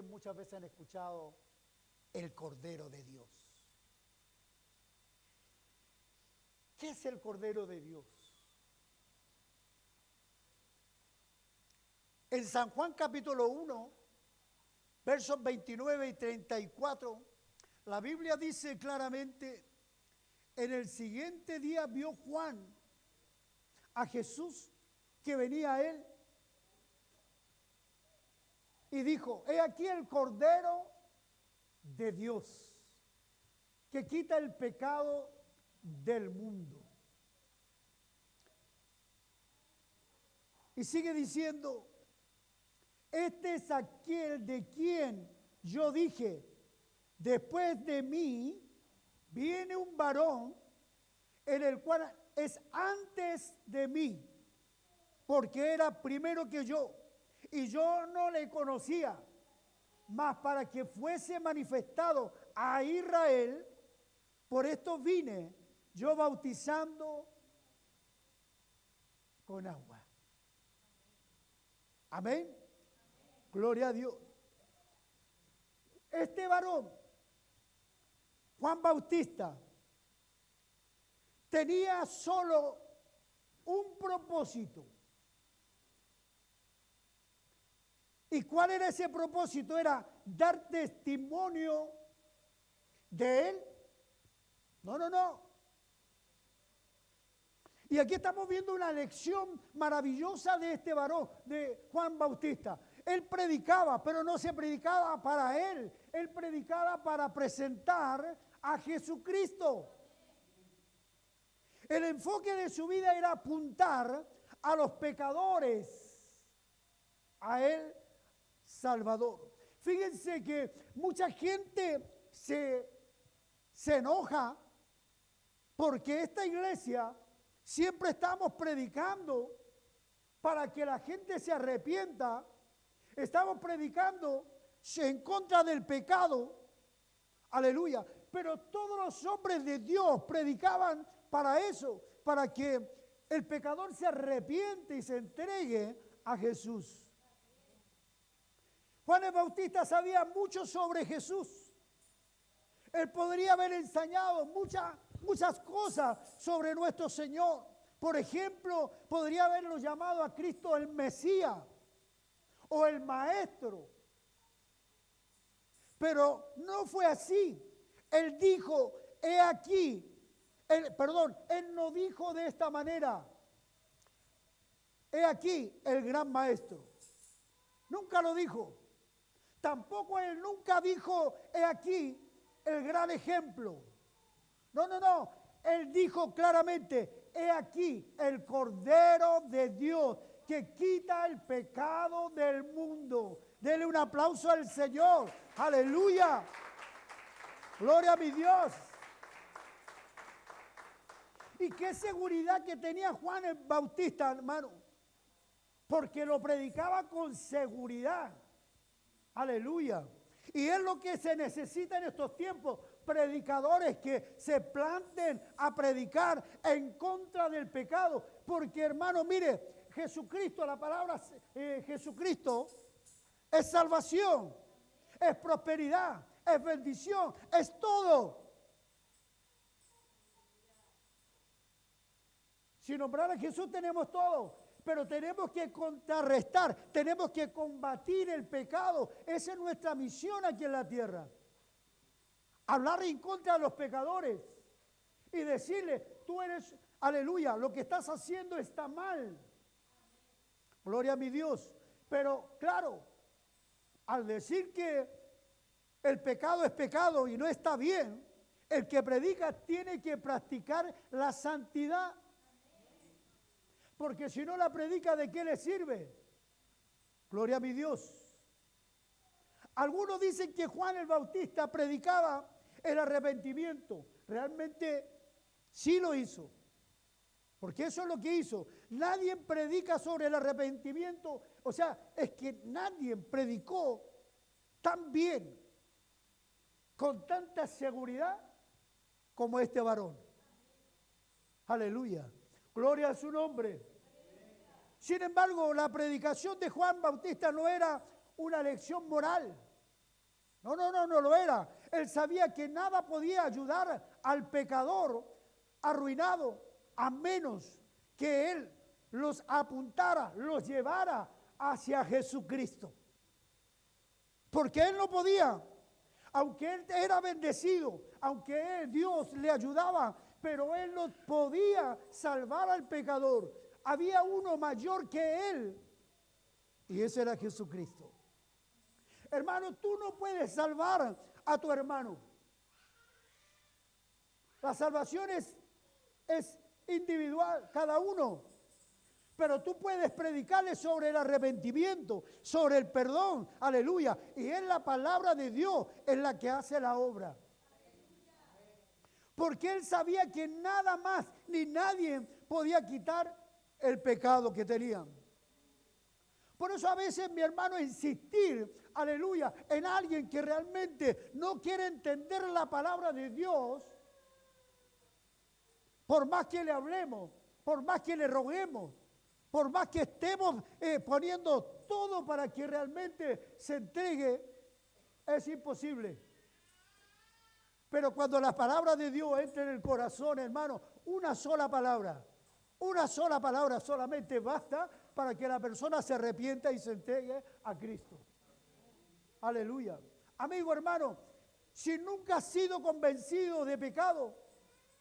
ustedes muchas veces han escuchado el Cordero de Dios. ¿Qué es el Cordero de Dios? En San Juan capítulo 1, versos 29 y 34, la Biblia dice claramente: en el siguiente día vio Juan a Jesús que venía a él y dijo: he aquí el Cordero de Dios que quita el pecado del mundo. Y sigue diciendo: este es aquel de quien yo dije, después de mí viene un varón, en el cual es antes de mí, porque era primero que yo, y yo no le conocía, mas para que fuese manifestado a Israel, por esto vine yo bautizando con agua. Amén. Gloria a Dios. Este varón, Juan Bautista, tenía solo un propósito. ¿Y cuál era ese propósito? Era dar testimonio de él. No. Y aquí estamos viendo una lección maravillosa de este varón, de Juan Bautista. Él predicaba, pero no se predicaba para él. Él predicaba para presentar a Jesucristo. El enfoque de su vida era apuntar a los pecadores, a él Salvador. Fíjense que mucha gente se enoja porque esta iglesia siempre estamos predicando para que la gente se arrepienta. Estamos predicando en contra del pecado. Aleluya. Pero todos los hombres de Dios predicaban para eso, para que el pecador se arrepiente y se entregue a Jesús. Juan el Bautista sabía mucho sobre Jesús. Él podría haber enseñado muchas cosas sobre nuestro Señor. Por ejemplo, podría haberlo llamado a Cristo el Mesías o el Maestro. Pero no fue así. Él dijo, he aquí, él no dijo de esta manera, he aquí el gran Maestro. Nunca lo dijo. Tampoco él nunca dijo, he aquí el gran ejemplo. No. Él dijo claramente, he aquí el Cordero de Dios que quita el pecado del mundo. Dele un aplauso al Señor. Aleluya. Gloria a mi Dios. Y qué seguridad que tenía Juan el Bautista, hermano. Porque lo predicaba con seguridad. Aleluya. Y es lo que se necesita en estos tiempos. Predicadores que se planten a predicar en contra del pecado. Porque, hermano, mire, Jesucristo, la palabra Jesucristo es salvación, es prosperidad, es bendición, es todo. Si nombrar a Jesús tenemos todo. Pero tenemos que contrarrestar, tenemos que combatir el pecado. Esa es nuestra misión aquí en la tierra. Hablar en contra de los pecadores y decirle, tú eres, aleluya, lo que estás haciendo está mal. Gloria a mi Dios. Pero claro, al decir que el pecado es pecado y no está bien, el que predica tiene que practicar la santidad. Porque si no la predica, ¿de qué le sirve? Gloria a mi Dios. Algunos dicen que Juan el Bautista predicaba el arrepentimiento. Realmente sí lo hizo. Porque eso es lo que hizo. Nadie predica sobre el arrepentimiento. O sea, es que nadie predicó tan bien, con tanta seguridad, como este varón. Aleluya. Gloria a su nombre. Sin embargo, la predicación de Juan Bautista no era una lección moral, No lo era. Él sabía que nada podía ayudar al pecador arruinado a menos que él los apuntara, los llevara hacia Jesucristo. Porque él no podía, aunque él era bendecido, aunque Dios le ayudaba, pero él no podía salvar al pecador. Había uno mayor que él, y ese era Jesucristo. Hermano, tú no puedes salvar a tu hermano. La salvación es individual, cada uno. Pero tú puedes predicarle sobre el arrepentimiento, sobre el perdón, aleluya. Y es la palabra de Dios en la que hace la obra. Porque él sabía que nada más ni nadie podía quitar el pecado que tenían. Por eso a veces, mi hermano, insistir, aleluya, en alguien que realmente no quiere entender la palabra de Dios, por más que le hablemos, por más que le roguemos, por más que estemos poniendo todo para que realmente se entregue, es imposible. Pero cuando la palabra de Dios entra en el corazón, hermano, una sola palabra solamente basta para que la persona se arrepienta y se entregue a Cristo. Aleluya. Amigo, hermano, si nunca has sido convencido de pecado,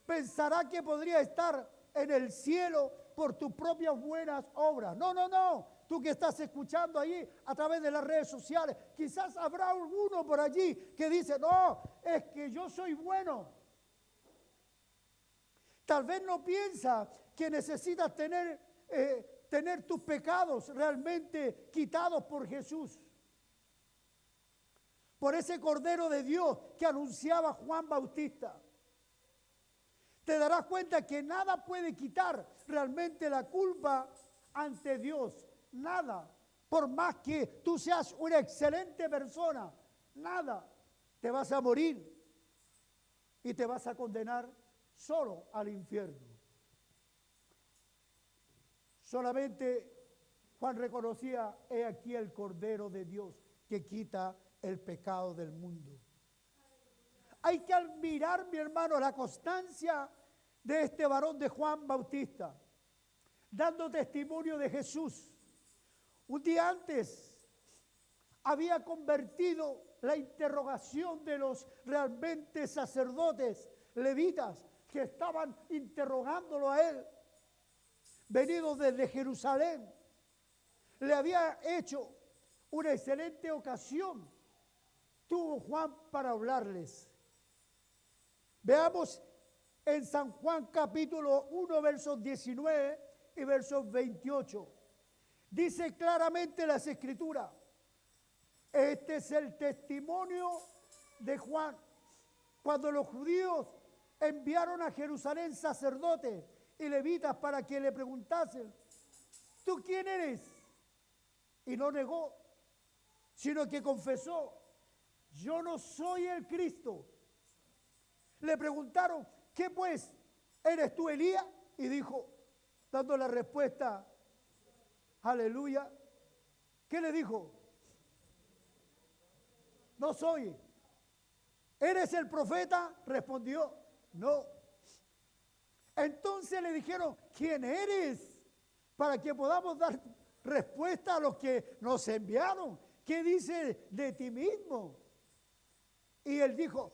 pensará que podría estar en el cielo por tus propias buenas obras. No. Tú que estás escuchando ahí a través de las redes sociales, quizás habrá alguno por allí que dice, no, es que yo soy bueno. Tal vez no piensa que necesitas tener tus pecados realmente quitados por Jesús. Por ese Cordero de Dios que anunciaba Juan Bautista. Te darás cuenta que nada puede quitar realmente la culpa ante Dios. Nada. Por más que tú seas una excelente persona, nada. Te vas a morir y te vas a condenar solo al infierno. Solamente Juan reconocía, he aquí el Cordero de Dios que quita el pecado del mundo. Hay que admirar, mi hermano, la constancia de este varón de Juan Bautista, dando testimonio de Jesús. Un día antes había convertido la interrogación de los realmente sacerdotes levitas que estaban interrogándolo a él, venidos desde Jerusalén. Le había hecho una excelente ocasión, tuvo Juan para hablarles. Veamos en San Juan capítulo 1, versos 19 y versos 28. Dice claramente las Escrituras, este es el testimonio de Juan. Cuando los judíos enviaron a Jerusalén sacerdotes y levitas para que le preguntasen, ¿tú quién eres? Y no negó, sino que confesó, yo no soy el Cristo. Le preguntaron, ¿qué pues? ¿Eres tú Elías? Y dijo, dando la respuesta, aleluya. ¿Qué le dijo? No soy. ¿Eres el profeta? Respondió, no. Entonces le dijeron, ¿quién eres? Para que podamos dar respuesta a los que nos enviaron. ¿Qué dice de ti mismo? Y él dijo,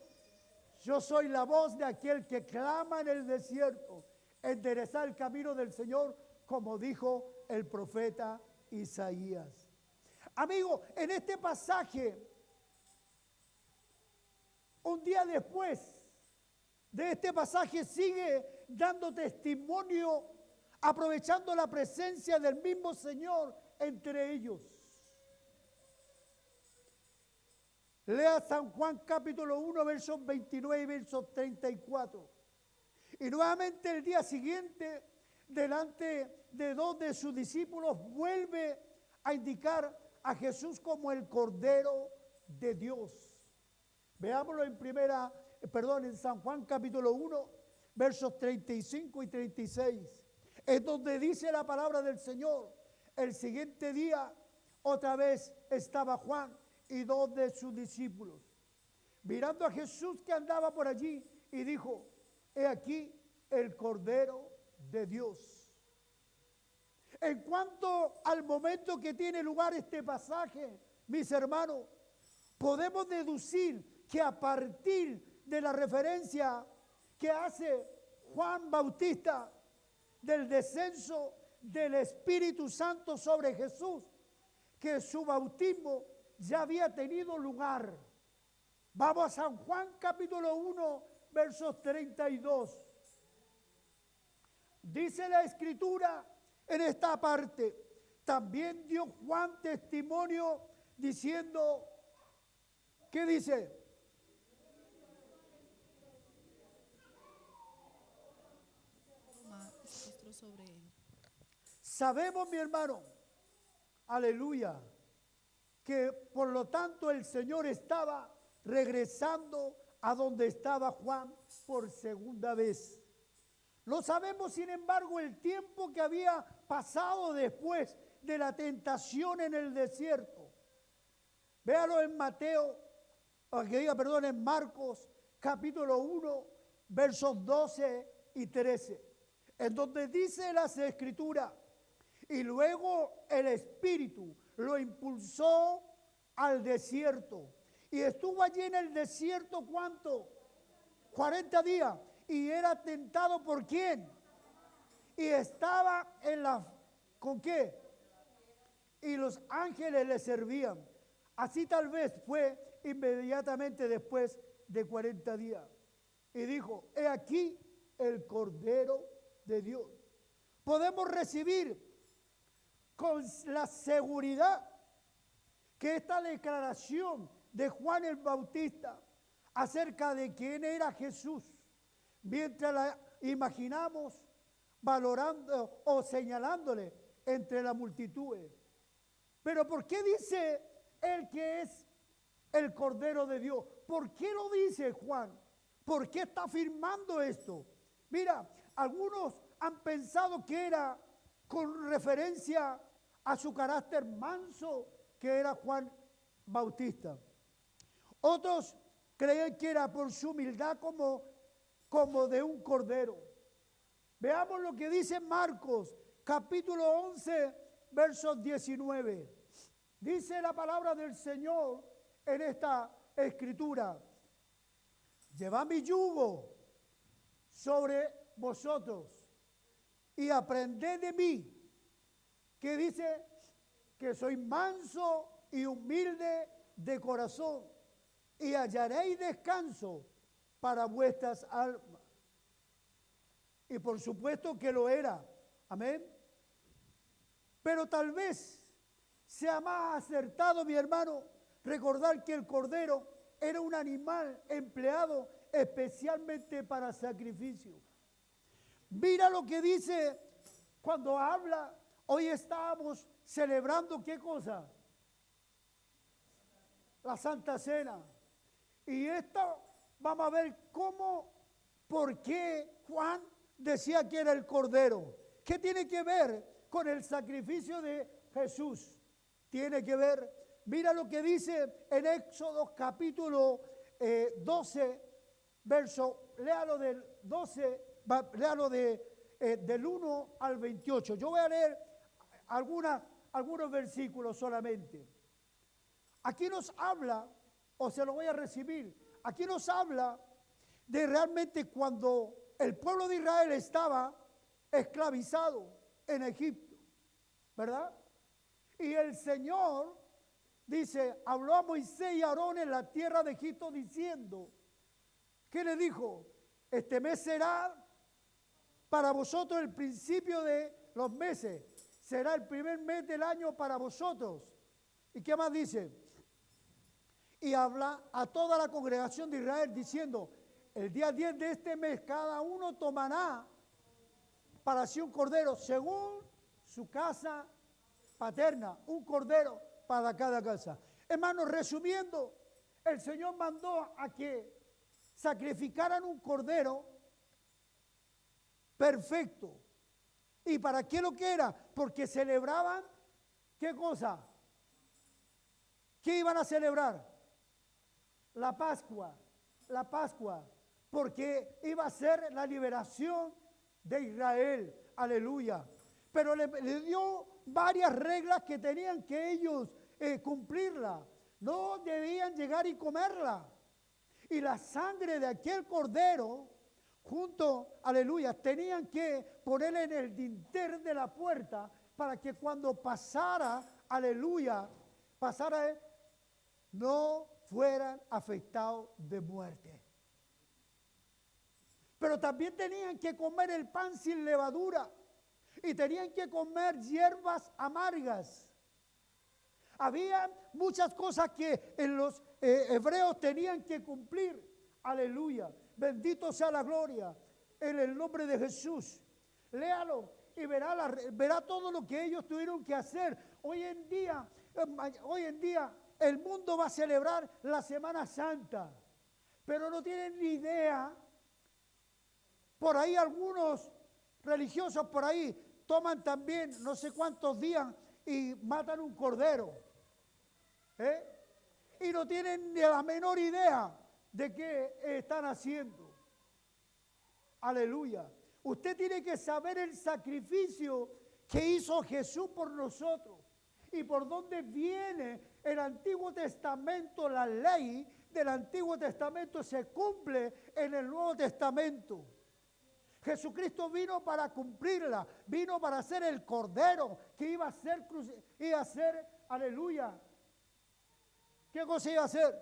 yo soy la voz de aquel que clama en el desierto, enderezar el camino del Señor, como dijo el profeta Isaías. Amigo, en este pasaje, un día después de este pasaje, sigue dando testimonio, aprovechando la presencia del mismo Señor entre ellos. Lea San Juan capítulo 1, versos 29 y versos 34. Y nuevamente el día siguiente, delante de dos de sus discípulos, vuelve a indicar a Jesús como el Cordero de Dios. Veámoslo en San Juan capítulo 1, versos 35 y 36. Es donde dice la palabra del Señor. El siguiente día, otra vez estaba Juan y dos de sus discípulos. mirando a Jesús que andaba por allí, y dijo: he aquí el Cordero de Dios. En cuanto al momento que tiene lugar este pasaje, mis hermanos, podemos deducir que a partir de la referencia que hace Juan Bautista del descenso del Espíritu Santo sobre Jesús, que su bautismo ya había tenido lugar. Vamos a San Juan capítulo 1, versos 32. Dice la Escritura en esta parte: también dio Juan testimonio diciendo, ¿qué dice? Sobre él. Sabemos, mi hermano, aleluya, que por lo tanto el Señor estaba regresando a donde estaba Juan por segunda vez. No sabemos, sin embargo, el tiempo que había pasado después de la tentación en el desierto. Véalo en en Marcos capítulo 1, versos 12 y 13, en donde dice las Escrituras: y luego el Espíritu lo impulsó al desierto. Y estuvo allí en el desierto, ¿cuánto? 40 días. Y era tentado ¿por quién? Y estaba ¿con qué? Y los ángeles le servían. Así tal vez fue inmediatamente después de 40 días. Y dijo: he aquí el Cordero de Dios. Podemos recibir con la seguridad que esta declaración de Juan el Bautista acerca de quién era Jesús, mientras la imaginamos valorando o señalándole entre la multitud. Pero ¿por qué dice él que es el Cordero de Dios? ¿Por qué lo dice Juan? ¿Por qué está afirmando esto? Mira, algunos han pensado que era con referencia a su carácter manso, que era Juan Bautista. Otros creen que era por su humildad como de un cordero. Veamos lo que dice Marcos, capítulo 11, versos 19. Dice la palabra del Señor en esta escritura: llevad mi yugo sobre vosotros y aprended de mí, que dice que soy manso y humilde de corazón, y hallaréis descanso para vuestras almas. Y por supuesto que lo era, amén. Pero tal vez sea más acertado, mi hermano, recordar que el cordero era un animal empleado especialmente para sacrificio. Mira lo que dice cuando habla. Hoy estábamos celebrando ¿qué cosa? La Santa Cena. Y esto vamos a ver por qué Juan decía que era el Cordero. ¿Qué tiene que ver con el sacrificio de Jesús? Tiene que ver, mira lo que dice en Éxodo capítulo 12, verso, léalo del 12, léalo del 1 al 28. Yo voy a leer algunos versículos solamente. Aquí nos habla, o se lo voy a recibir, aquí nos habla de realmente cuando el pueblo de Israel estaba esclavizado en Egipto, ¿verdad? Y el Señor, dice, habló a Moisés y a Aarón en la tierra de Egipto diciendo, ¿qué le dijo? Este mes será para vosotros el principio de los meses, será el primer mes del año para vosotros. ¿Y qué más dice? Y habla a toda la congregación de Israel diciendo, el día 10 de este mes cada uno tomará para sí un cordero según su casa paterna, un cordero para cada casa. Hermanos, resumiendo, el Señor mandó a que sacrificaran un cordero perfecto. ¿Y para qué lo que era? Porque celebraban, ¿qué cosa? ¿Qué iban a celebrar? la Pascua, porque iba a ser la liberación de Israel, aleluya. Pero le dio varias reglas que tenían que ellos cumplirla. No debían llegar y comerla. Y la sangre de aquel cordero, junto, aleluya, tenían que ponerla en el dintel de la puerta para que cuando pasara, aleluya, pasara, no fueran afectados de muerte. Pero también tenían que comer el pan sin levadura y tenían que comer hierbas amargas. Había muchas cosas que en los hebreos tenían que cumplir. Aleluya. Bendito sea la gloria en el nombre de Jesús. Léalo y verá todo lo que ellos tuvieron que hacer. Hoy en día el mundo va a celebrar la Semana Santa, pero no tienen ni idea. Por ahí algunos religiosos por ahí toman también no sé cuántos días y matan un cordero. Y no tienen ni la menor idea de qué están haciendo. Aleluya. Usted tiene que saber el sacrificio que hizo Jesús por nosotros y por dónde viene el Antiguo Testamento. La ley del Antiguo Testamento se cumple en el Nuevo Testamento. Jesucristo vino para cumplirla, vino para ser el cordero que iba a ser, aleluya. ¿Qué cosa iba a ser?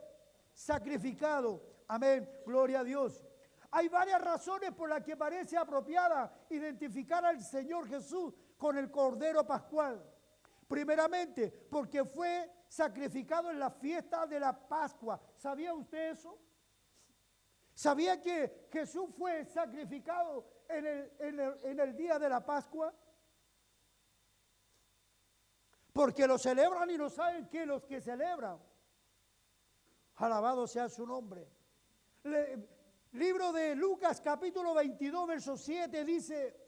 Sacrificado. Amén, gloria a Dios. Hay varias razones por las que parece apropiada identificar al Señor Jesús con el Cordero Pascual. Primeramente, porque fue sacrificado en la fiesta de la Pascua. ¿Sabía usted eso? ¿Sabía que Jesús fue sacrificado en el día de la Pascua? Porque lo celebran y no saben que los que celebran. Alabado sea su nombre. Libro de Lucas capítulo 22 verso 7 dice,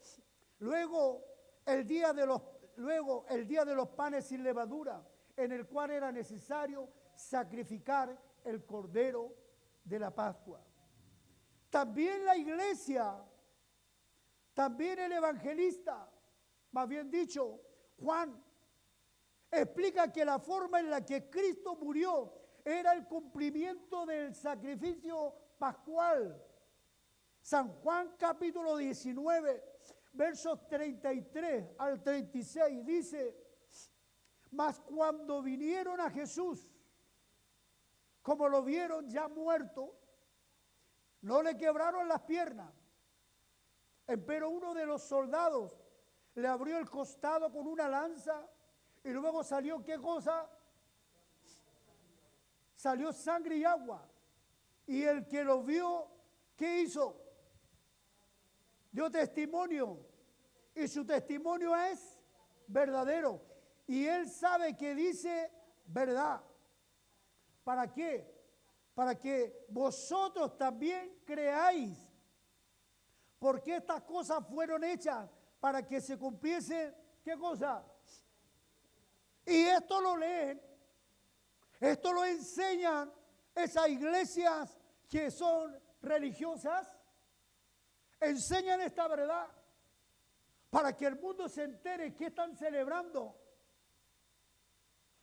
luego el día de los panes sin levadura, en el cual era necesario sacrificar el cordero de la Pascua. También la iglesia, también el evangelista, más bien dicho, Juan, explica que la forma en la que Cristo murió era el cumplimiento del sacrificio pascual. San Juan capítulo 19, versos 33 al 36 dice, mas cuando vinieron a Jesús, como lo vieron ya muerto, no le quebraron las piernas. Pero uno de los soldados le abrió el costado con una lanza y luego salió, ¿qué cosa? Salió sangre y agua. Y el que lo vio, ¿qué hizo? Dio testimonio. Y su testimonio es verdadero. Y él sabe que dice verdad. ¿Para qué? Para que vosotros también creáis. Porque estas cosas fueron hechas para que se cumpliese, ¿qué cosa? Y esto lo leen, esto lo enseñan esas iglesias que son religiosas, enseñan esta verdad para que el mundo se entere que están celebrando.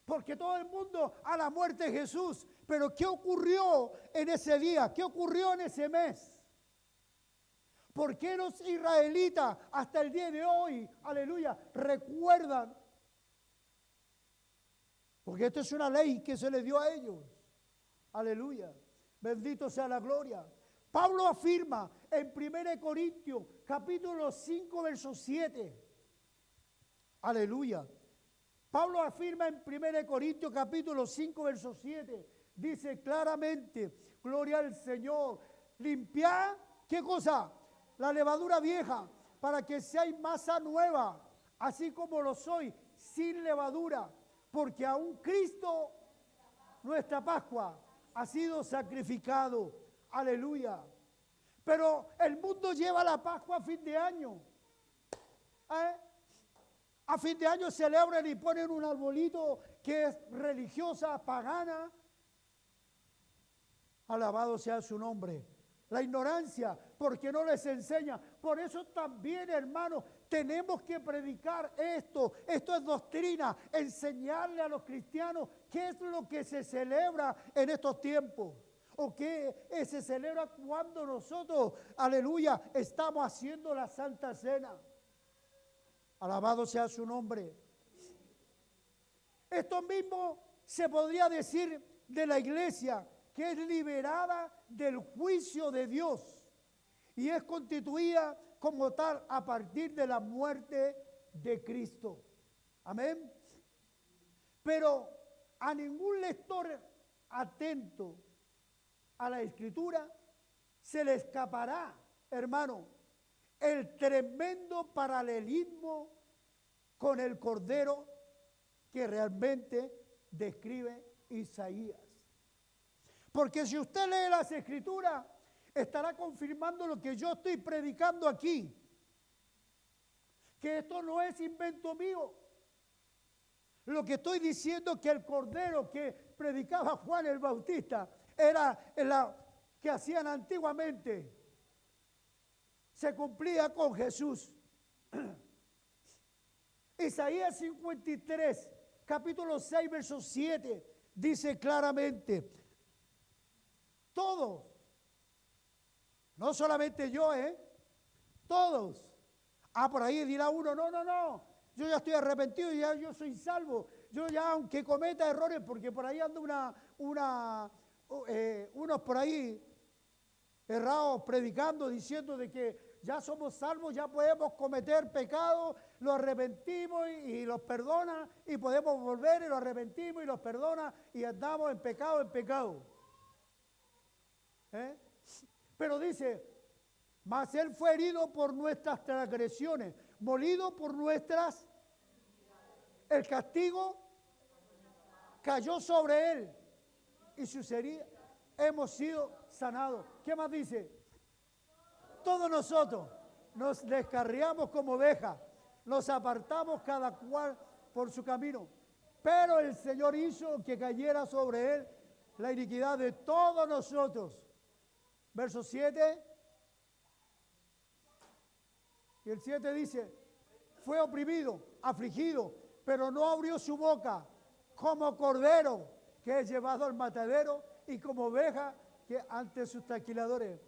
Porque todo el mundo a la muerte de Jesús, pero ¿qué ocurrió en ese día? ¿Qué ocurrió en ese mes? ¿Por qué los israelitas hasta el día de hoy, aleluya, recuerdan? Porque esto es una ley que se le dio a ellos. Aleluya. Bendito sea la gloria. Pablo afirma en 1 Corintios capítulo 5 verso 7. Aleluya. Pablo afirma en 1 Corintios capítulo 5 verso 7. Dice claramente, gloria al Señor, limpiad, ¿qué cosa? La levadura vieja, para que seáis masa nueva, así como lo soy, sin levadura, porque aún Cristo, nuestra Pascua, ha sido sacrificado. Aleluya. Pero el mundo lleva la Pascua a fin de año. A fin de año celebran y ponen un arbolito que es religiosa, pagana. Alabado sea su nombre. La ignorancia, porque no les enseña. Por eso también, hermanos, tenemos que predicar esto. Esto es doctrina, enseñarle a los cristianos qué es lo que se celebra en estos tiempos. O qué se celebra cuando nosotros, aleluya, estamos haciendo la Santa Cena. Alabado sea su nombre. Esto mismo se podría decir de la iglesia, que es liberada del juicio de Dios y es constituida como tal a partir de la muerte de Cristo. Amén. Pero a ningún lector atento a la Escritura se le escapará, hermano, el tremendo paralelismo con el Cordero que realmente describe Isaías. Porque si usted lee las Escrituras, estará confirmando lo que yo estoy predicando aquí. Que esto no es invento mío. Lo que estoy diciendo es que el Cordero que predicaba Juan el Bautista era la que hacían antiguamente. Se cumplía con Jesús. Isaías 53, capítulo 6, verso 7, dice claramente, todos, no solamente yo, todos. Por ahí dirá uno, no, yo ya estoy arrepentido, ya yo soy salvo. Yo ya, aunque cometa errores, porque por ahí anda unos por ahí errados predicando, diciendo de que ya somos salvos, ya podemos cometer pecados, los arrepentimos y los perdona, y podemos volver y los arrepentimos y los perdona, y andamos en pecado. Pero dice, mas Él fue herido por nuestras transgresiones, molido por nuestras, el castigo cayó sobre Él, y sus heridas hemos sido sanados. ¿Qué más dice? Todos nosotros nos descarriamos como ovejas, nos apartamos cada cual por su camino, pero el Señor hizo que cayera sobre Él la iniquidad de todos nosotros. Verso 7, y el 7 dice, fue oprimido, afligido, pero no abrió su boca, como cordero que es llevado al matadero y como oveja que ante sus trasquiladores.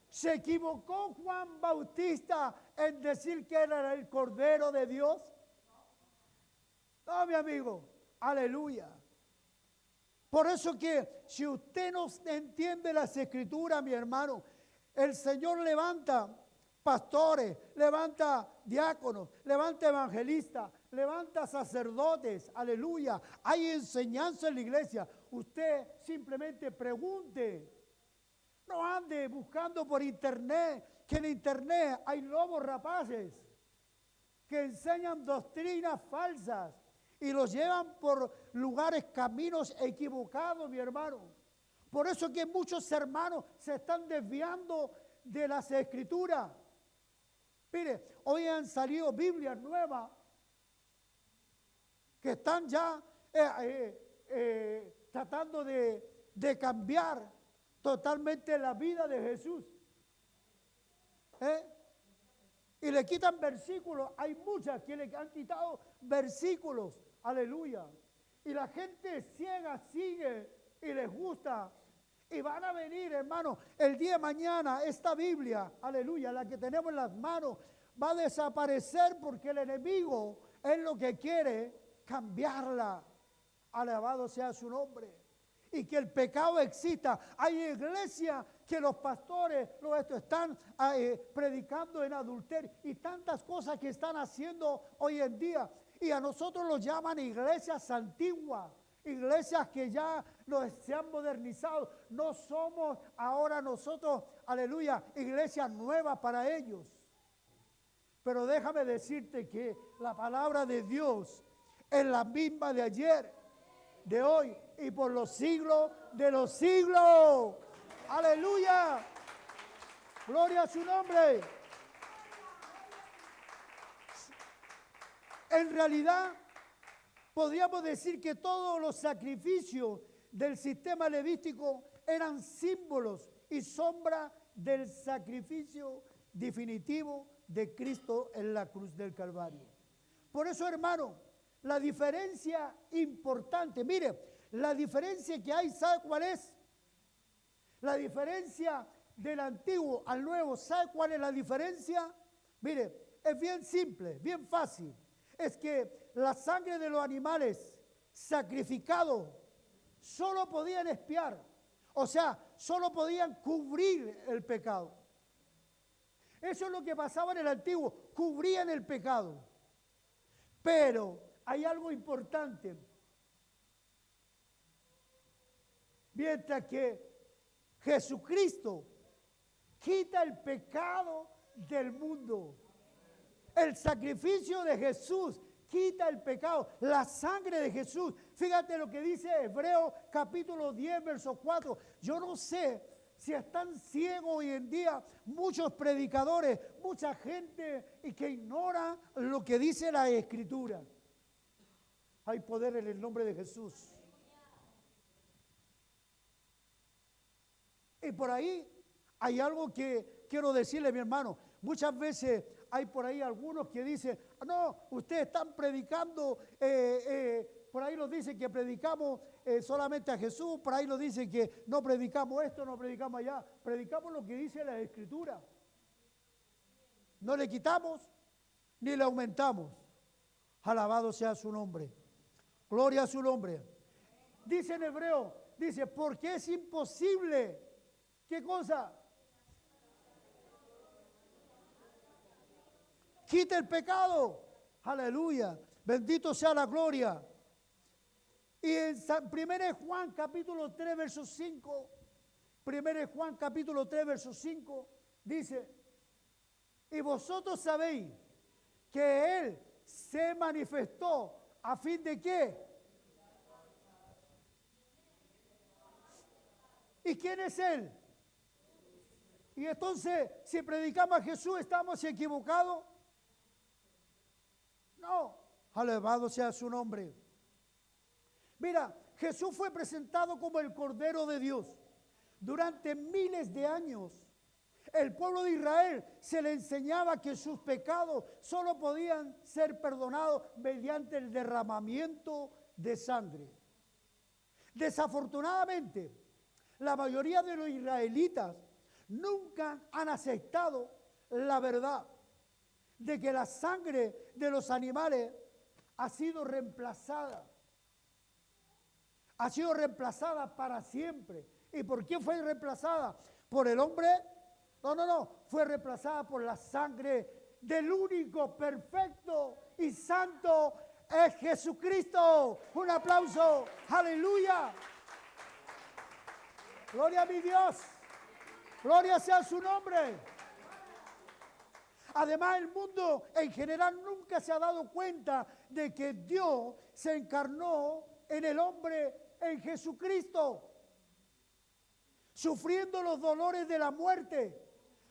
¿Se equivocó Juan Bautista en decir que era el Cordero de Dios? No, mi amigo, aleluya. Por eso que si usted no entiende las Escrituras, mi hermano, el Señor levanta pastores, levanta diáconos, levanta evangelistas, levanta sacerdotes, aleluya. Hay enseñanza en la iglesia. Usted simplemente pregunte. No ande buscando por internet, que en internet hay lobos rapaces que enseñan doctrinas falsas y los llevan por lugares, caminos equivocados, mi hermano. Por eso que muchos hermanos se están desviando de las Escrituras. Mire, hoy han salido Biblias nuevas que están ya tratando de cambiar totalmente la vida de Jesús. Y le quitan versículos. Hay muchas que le han quitado versículos. Aleluya. Y la gente ciega sigue y les gusta. Y van a venir, hermano, el día de mañana esta Biblia, aleluya, la que tenemos en las manos, va a desaparecer porque el enemigo es lo que quiere cambiarla. Alabado sea su nombre. Y que el pecado exista. Hay iglesias que los pastores están predicando en adulterio y tantas cosas que están haciendo hoy en día. Y a nosotros los llaman iglesias antiguas, iglesias que ya se han modernizado. No somos ahora nosotros, aleluya, iglesias nuevas para ellos. Pero déjame decirte que la palabra de Dios es la misma de ayer, de hoy y por los siglos de los siglos. Aleluya. Gloria a su nombre. En realidad, podríamos decir que todos los sacrificios del sistema levítico eran símbolos y sombra del sacrificio definitivo de Cristo en la cruz del Calvario. Por eso, hermano, la diferencia importante, mire, la diferencia que hay, ¿sabe cuál es? La diferencia del antiguo al nuevo, ¿sabe cuál es la diferencia? Mire, es bien simple, bien fácil. Es que la sangre de los animales sacrificados solo podían expiar, o sea, solo podían cubrir el pecado. Eso es lo que pasaba en el antiguo, cubrían el pecado. Pero hay algo importante. Mientras que Jesucristo quita el pecado del mundo. El sacrificio de Jesús quita el pecado, la sangre de Jesús. Fíjate lo que dice Hebreos capítulo 10, verso 4. Yo no sé si están ciegos hoy en día muchos predicadores, mucha gente y que ignora lo que dice la Escritura. Hay poder en el nombre de Jesús. Y por ahí hay algo que quiero decirle, mi hermano. Muchas veces hay por ahí algunos que dicen, no, ustedes están predicando, por ahí nos dicen que predicamos solamente a Jesús, por ahí nos dicen que no predicamos esto, no predicamos allá, predicamos lo que dice la Escritura. No le quitamos ni le aumentamos. Alabado sea su nombre. Gloria a su nombre. Dice en hebreo, dice, porque es imposible. ¿Qué cosa? Quita el pecado. Aleluya. Bendito sea la gloria. Y en 1 Juan capítulo 3, verso 5, 1 Juan capítulo 3, verso 5, dice, y vosotros sabéis que Él se manifestó a fin de qué. ¿Y quién es Él? Y entonces, si predicamos a Jesús, ¿estamos equivocados? No. Alabado sea su nombre. Mira, Jesús fue presentado como el Cordero de Dios. Durante miles de años, el pueblo de Israel se le enseñaba que sus pecados solo podían ser perdonados mediante el derramamiento de sangre. Desafortunadamente, la mayoría de los israelitas nunca han aceptado la verdad de que la sangre de los animales ha sido reemplazada para siempre. ¿Y por quién fue reemplazada? ¿Por el hombre? No, fue reemplazada por la sangre del único, perfecto y santo es Jesucristo. Un aplauso, aleluya. Gloria a mi Dios. Gloria sea su nombre. Además, el mundo en general nunca se ha dado cuenta de que Dios se encarnó en el hombre, en Jesucristo, sufriendo los dolores de la muerte,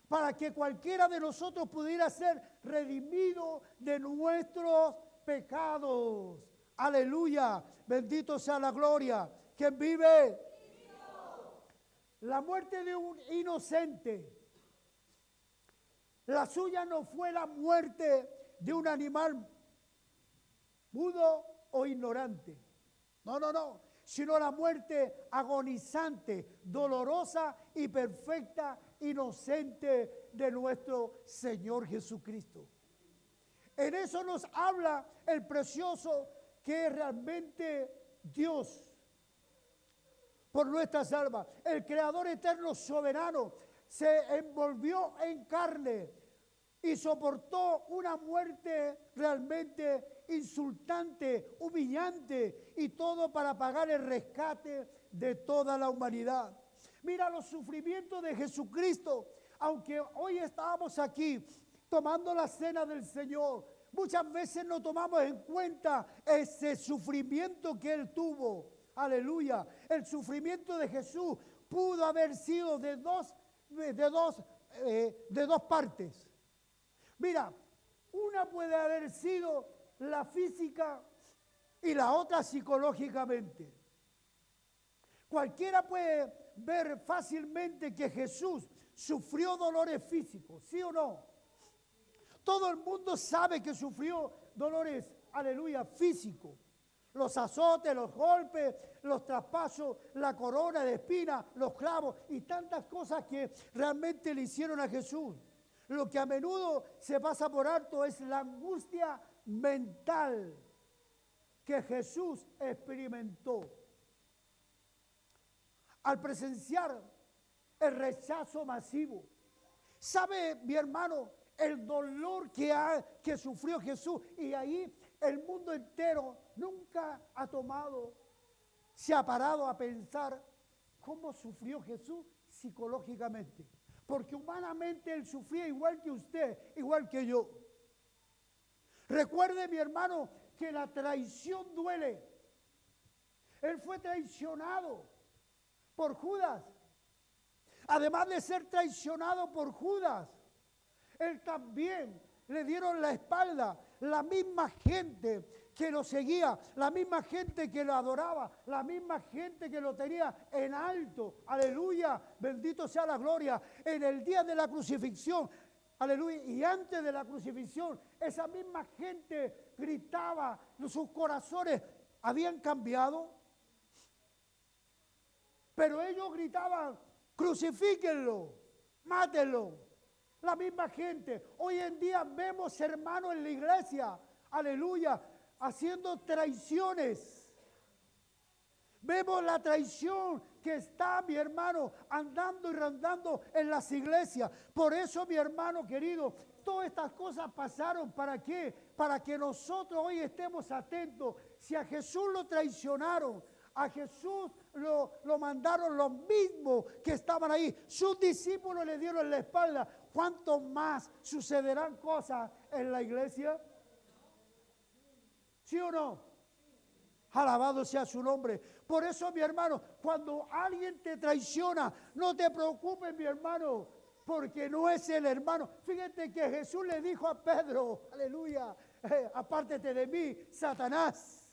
para que cualquiera de nosotros pudiera ser redimido de nuestros pecados. Aleluya, bendito sea la gloria. ¿Quién vive? La muerte de un inocente. La suya no fue la muerte de un animal mudo o ignorante. No, sino la muerte agonizante, dolorosa y perfecta, inocente de nuestro Señor Jesucristo. En eso nos habla el precioso que es realmente Dios por nuestras almas. El Creador eterno soberano se envolvió en carne y soportó una muerte realmente insultante, humillante, y todo para pagar el rescate de toda la humanidad. Mira los sufrimientos de Jesucristo. Aunque hoy estábamos aquí tomando la cena del Señor, muchas veces no tomamos en cuenta ese sufrimiento que Él tuvo. Aleluya. El sufrimiento de Jesús pudo haber sido de dos partes. Mira, una puede haber sido la física y la otra psicológicamente. Cualquiera puede ver fácilmente que Jesús sufrió dolores físicos, ¿sí o no? Todo el mundo sabe que sufrió dolores, aleluya, físicos. Los azotes, los golpes, los traspasos, la corona de espinas, los clavos y tantas cosas que realmente le hicieron a Jesús. Lo que a menudo se pasa por alto es la angustia mental que Jesús experimentó al presenciar el rechazo masivo. ¿Sabe, mi hermano, el dolor que sufrió Jesús? Y ahí el mundo entero nunca se ha parado a pensar cómo sufrió Jesús psicológicamente. Porque humanamente él sufría igual que usted, igual que yo. Recuerde, mi hermano, que la traición duele. Él fue traicionado por Judas. Además de ser traicionado por Judas, él también le dieron la espalda. La misma gente que lo seguía, la misma gente que lo adoraba, la misma gente que lo tenía en alto. Aleluya, bendito sea la gloria. En el día de la crucifixión, aleluya, y antes de la crucifixión, esa misma gente gritaba, sus corazones habían cambiado. Pero ellos gritaban, crucifíquenlo, mátenlo. La misma gente. Hoy en día vemos hermanos en la iglesia, aleluya, haciendo traiciones. Vemos la traición que está, mi hermano, andando y rondando en las iglesias. Por eso, mi hermano querido, todas estas cosas pasaron. ¿Para qué? Para que nosotros hoy estemos atentos. Si a Jesús lo traicionaron, a Jesús lo mandaron los mismos que estaban ahí. Sus discípulos le dieron la espalda. ¿Cuánto más sucederán cosas en la iglesia? ¿Sí o no? Alabado sea su nombre. Por eso, mi hermano, cuando alguien te traiciona, no te preocupes, mi hermano, porque no es el hermano. Fíjate que Jesús le dijo a Pedro, aleluya, apártate de mí, Satanás.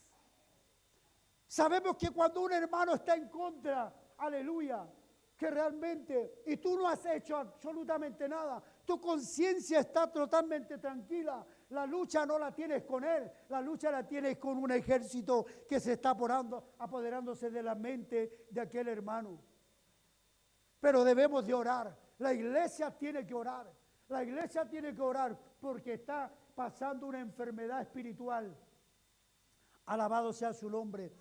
Sabemos que cuando un hermano está en contra, aleluya, que realmente, y tú no has hecho absolutamente nada, tu conciencia está totalmente tranquila, la lucha no la tienes con él, la lucha la tienes con un ejército que se está apoderándose de la mente de aquel hermano. Pero debemos de orar, la iglesia tiene que orar, la iglesia tiene que orar porque está pasando una enfermedad espiritual. Alabado sea su nombre.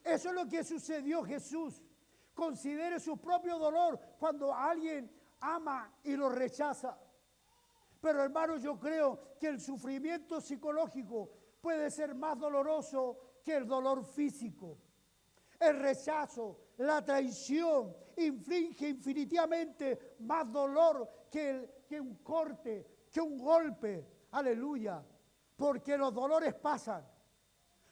Eso es lo que sucedió Jesús. Considere su propio dolor cuando alguien ama y lo rechaza. Pero hermanos, yo creo que el sufrimiento psicológico puede ser más doloroso que el dolor físico. El rechazo, la traición, inflige infinitivamente más dolor que un corte, que un golpe. Aleluya. Porque los dolores pasan.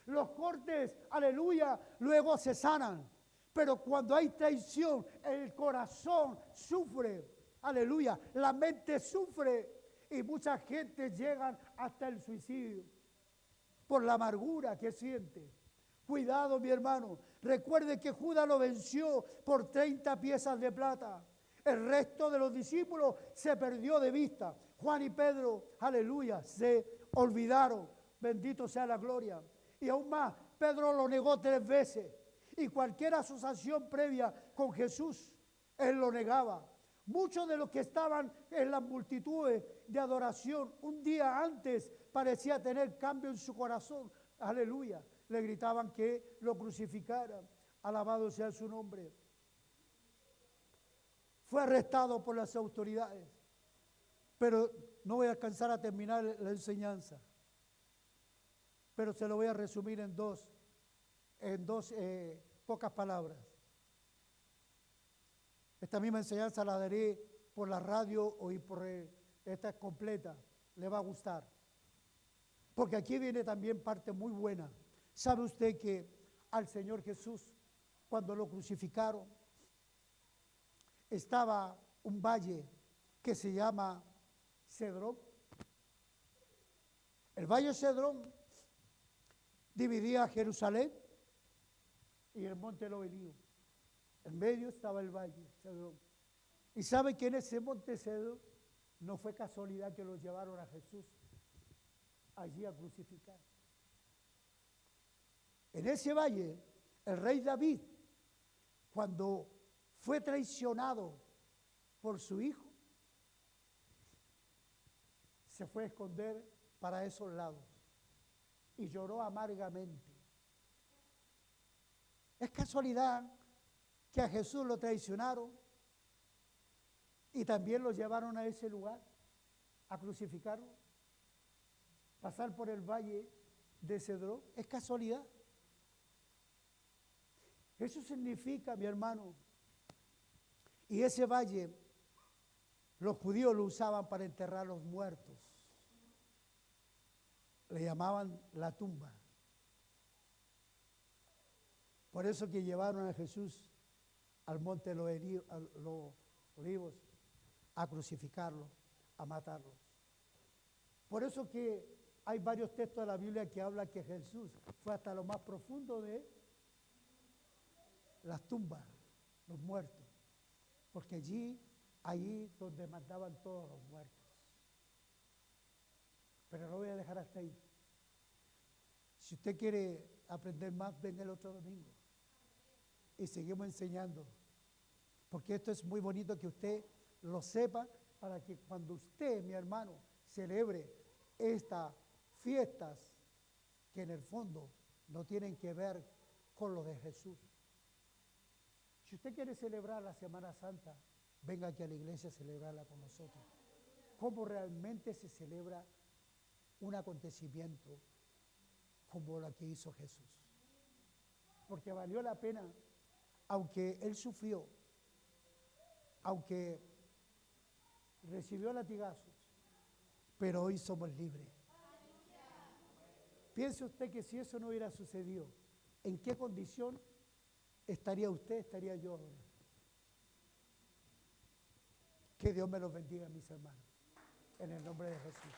Los cortes, aleluya, luego se sanan. Pero cuando hay traición, el corazón sufre, aleluya, la mente sufre y mucha gente llega hasta el suicidio por la amargura que siente. Cuidado, mi hermano, recuerde que Judas lo venció por 30 piezas de plata. El resto de los discípulos se perdió de vista. Juan y Pedro, aleluya, se olvidaron. Bendito sea la gloria. Y aún más, Pedro lo negó 3 veces. Y cualquier asociación previa con Jesús, él lo negaba. Muchos de los que estaban en las multitudes de adoración, un día antes parecía tener cambio en su corazón. Aleluya. Le gritaban que lo crucificaran. Alabado sea su nombre. Fue arrestado por las autoridades. Pero no voy a alcanzar a terminar la enseñanza. Pero se lo voy a resumir en dos pocas palabras. Esta misma enseñanza la daré por la radio o por esta es completa. Le va a gustar. Porque aquí viene también parte muy buena. ¿Sabe usted que al Señor Jesús, cuando lo crucificaron, estaba un valle que se llama Cedrón? El valle Cedrón dividía Jerusalén y el monte Olío. En medio estaba el valle, Cedrón. ¿Y sabe que en ese monte Cedrón no fue casualidad que lo llevaron a Jesús allí a crucificar? En ese valle, el rey David, cuando fue traicionado por su hijo, se fue a esconder para esos lados y lloró amargamente. ¿Es casualidad que a Jesús lo traicionaron y también lo llevaron a ese lugar a crucificarlo? Pasar por el valle de Cedrón, ¿es casualidad? Eso significa, mi hermano, y ese valle los judíos lo usaban para enterrar a los muertos. Le llamaban la tumba. Por eso que llevaron a Jesús al monte de los Olivos a crucificarlo, a matarlo. Por eso que hay varios textos de la Biblia que hablan que Jesús fue hasta lo más profundo de las tumbas, los muertos, porque allí donde mandaban todos los muertos. Pero lo voy a dejar hasta ahí. Si usted quiere aprender más, venga el otro domingo y seguimos enseñando, porque esto es muy bonito que usted lo sepa, para que cuando usted, mi hermano, celebre estas fiestas que en el fondo no tienen que ver con lo de Jesús. Si usted quiere celebrar la Semana Santa, venga aquí a la iglesia a celebrarla con nosotros. ¿Cómo realmente se celebra un acontecimiento como lo que hizo Jesús? Porque valió la pena, aunque Él sufrió, aunque recibió latigazos, pero hoy somos libres. Piense usted que si eso no hubiera sucedido, ¿en qué condición estaría usted, estaría yo ahora? Que Dios me los bendiga, mis hermanos, en el nombre de Jesús.